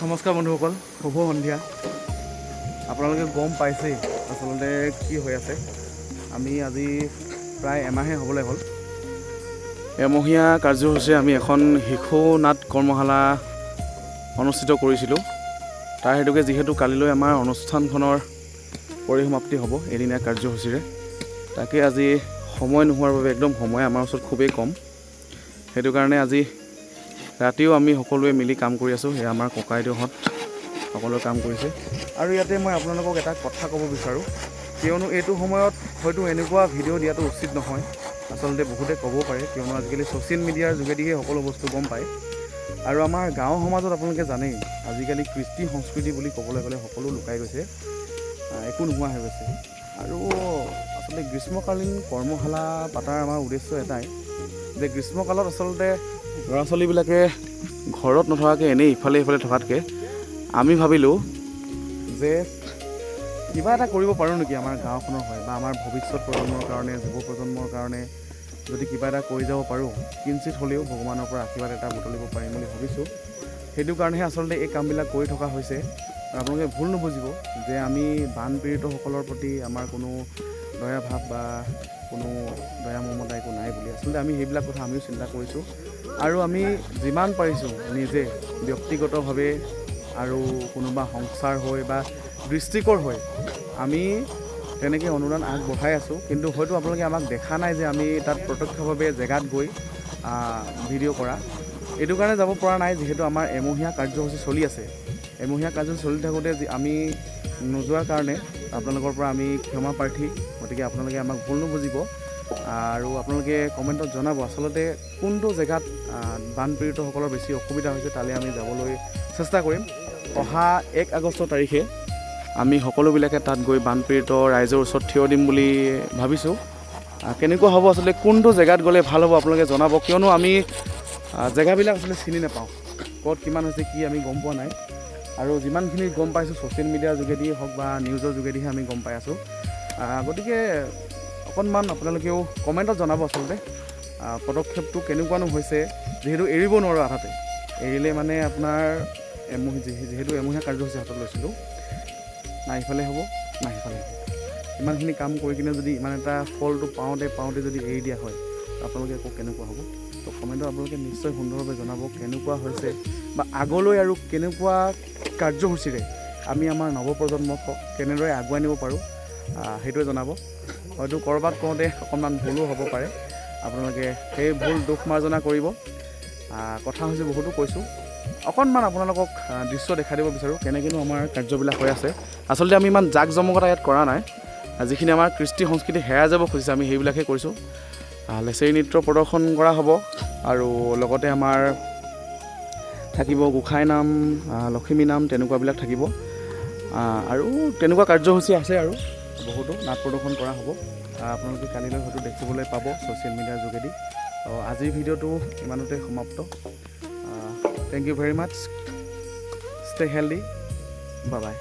নমস্কাৰ বন্ধুসকল, শুভ সন্ধিয়া। আপোনালোকে গম পাইছেই আচলতে কি হৈ আছে। আমি আজি প্ৰায় এমাহে হ'বলৈ হ'ল। এমহীয়া কাৰ্যসূচীৰে আমি এখন শিশু নাট কৰ্মশালা অনুষ্ঠিত কৰিছিলোঁ। তাৰ হেতুকে যিহেতু কালিলৈ আমাৰ অনুষ্ঠানখনৰ পৰিসমাপ্তি হ'ব এদিনীয়া কাৰ্যসূচীৰে, তাকে আজি সময় নোহোৱাৰ বাবে একদম সময় আমাৰ ওচৰত খুবেই কম। সেইটো কাৰণে আজি ৰাতিও আমি সকলোৱে মিলি কাম কৰি আছোঁ। সেয়া আমাৰ ককাইদেউহঁত সকলোৱে কাম কৰিছে। আৰু ইয়াতে মই আপোনালোকক এটা কথা ক'ব বিচাৰোঁ, কিয়নো এইটো সময়ত হয়তো এনেকুৱা ভিডিঅ' দিয়াটো উচিত নহয়। আচলতে বহুতে ক'ব পাৰে, কিয়নো আজিকালি ছ'চিয়েল মিডিয়াৰ যোগেদিহে সকলো বস্তু গম পায়। আৰু আমাৰ গাঁও সমাজত আপোনালোকে জানেই, আজিকালি কৃষ্টি সংস্কৃতি বুলি ক'বলৈ গ'লে সকলো লুকাই গৈছে, একো নোহোৱা হৈ গৈছে। আৰু আচলতে গ্ৰীষ্মকালীন কৰ্মশালা পাতাৰ আমাৰ উদ্দেশ্য এটাই যে গ্ৰীষ্মকালত আচলতে ল'ৰা ছোৱালীবিলাকে ঘৰত নথকাকৈ এনেই ইফালে সিফালে থকাতকৈ আমি ভাবিলোঁ যে কিবা এটা কৰিব পাৰোঁ নেকি আমাৰ গাঁওখনৰ হয় বা আমাৰ ভৱিষ্যত প্ৰজন্মৰ কাৰণে, যুৱ প্ৰজন্মৰ কাৰণে যদি কিবা এটা কৰি যাব পাৰোঁ, কিঞ্চিত হ'লেও ভগৱানৰ পৰা আশীৰ্বাদ এটা বুটলিব পাৰিম বুলি ভাবিছোঁ। সেইটো কাৰণেহে আচলতে এই কামবিলাক কৰি থকা হৈছে। আৰু আপোনালোকে ভুল নুবুজিব যে আমি বানপীড়িতসকলৰ প্ৰতি আমাৰ কোনো দয়া ভাৱ বা কোনো দয়া মমতা একো নাই বুলি। আচলতে আমি সেইবিলাক কথা আমিও চিন্তা কৰিছোঁ। আৰু আমি যিমান পাৰিছোঁ নিজে ব্যক্তিগতভাৱে আৰু কোনোবা সংস্থাৰ হৈ বা দৃষ্টিকৰ হৈ আমি তেনেকৈ অনুদান আগবঢ়াই আছোঁ। কিন্তু হয়তো আপোনালোকে আমাক দেখা নাই যে আমি তাত প্ৰত্যক্ষভাৱে জেগাত গৈ ভিডিঅ' কৰা। এইটো কাৰণে যাব পৰা নাই যিহেতু আমাৰ এমহীয়া কাৰ্যসূচী চলি আছে। এমহীয়া কাৰ্যসূচী চলি থাকোঁতে আমি নোযোৱাৰ কাৰণে আপোনালোকৰ পৰা আমি ক্ষমা প্ৰাৰ্থী। গতিকে আপোনালোকে আমাক ভুল নুবুজিব। আৰু আপোনালোকে কমেণ্টত জনাব আচলতে কোনটো জেগাত বানপীড়িতসকলৰ বেছি অসুবিধা হৈছে, তালৈ আমি যাবলৈ চেষ্টা কৰিম। অহা 1 আগষ্ট তাৰিখে আমি সকলোবিলাকে তাত গৈ বানপীড়িত ৰাইজৰ ওচৰত থিয় দিম বুলি ভাবিছোঁ। কেনেকুৱা হ'ব আচলতে, কোনটো জেগাত গ'লে ভাল হ'ব আপোনালোকে জনাব, কিয়নো আমি জেগাবিলাক আচলতে চিনি নাপাওঁ। ক'ত কিমান হৈছে কি আমি গম পোৱা নাই। আৰু যিমানখিনি গম পাইছোঁ ছ'চিয়েল মিডিয়াৰ যোগেদিয়ে হওক বা নিউজৰ যোগেদিহে আমি গম পাই আছোঁ। গতিকে অকণমান আপোনালোকেও কমেণ্টত জনাব আচলতে পদক্ষেপটো কেনেকুৱানো হৈছে। যিহেতু এৰিব নোৱাৰোঁ আধাতে, এৰিলে মানে আপোনাৰ যিহেতু এমহীয়া কাৰ্যসূচী হাতত লৈছিলোঁ, না ইফালে হ'ব না সিফালে হ'ব। ইমানখিনি কাম কৰি কিনে যদি ইমান এটা ফলটো পাওঁতে যদি এৰি দিয়া হয়, আপোনালোকে আকৌ কেনেকুৱা হ'ব। তো কমেণ্টত আপোনালোকে নিশ্চয় সুন্দৰভাৱে জনাব কেনেকুৱা হৈছে বা আগলৈ আৰু কেনেকুৱা কাৰ্যসূচীৰে আমি আমাৰ নৱপ্ৰজন্মক কেনেদৰে আগুৱাই নিব পাৰোঁ সেইটোৱে জনাব। হয়তো ক'ৰবাত কওঁতে অকণমান ভুলো হ'ব পাৰে, আপোনালোকে সেই ভুল দুখ মাৰ্জনা কৰিব। কথা হৈছে বহুতো কৈছোঁ, অকণমান আপোনালোকক দৃশ্য দেখাই দিব বিচাৰোঁ কেনেকৈনো আমাৰ কাৰ্যবিলাক হৈ আছে। আচলতে আমি ইমান জাক জমকতা ইয়াত কৰা নাই। যিখিনি আমাৰ কৃষ্টি সংস্কৃতি হেৰাই যাব খুজিছে আমি সেইবিলাকহে কৰিছোঁ। লেচেৰি নৃত্য প্ৰদৰ্শন কৰা হ'ব আৰু লগতে আমাৰ থাকিব গোঁসাই নাম, লখিমী নাম, তেনেকুৱাবিলাক থাকিব। আৰু তেনেকুৱা কাৰ্যসূচী আছে আৰু বহুতো নাট প্ৰদৰ্শন কৰা হ'ব। আপোনালোকে কালিলৈ হয়তো দেখিবলৈ পাব ছ'চিয়েল মিডিয়াৰ যোগেদি। আজিৰ ভিডিঅ'টো ইমানতে সমাপ্ত। Thank you very much. Stay healthy. Bye bye.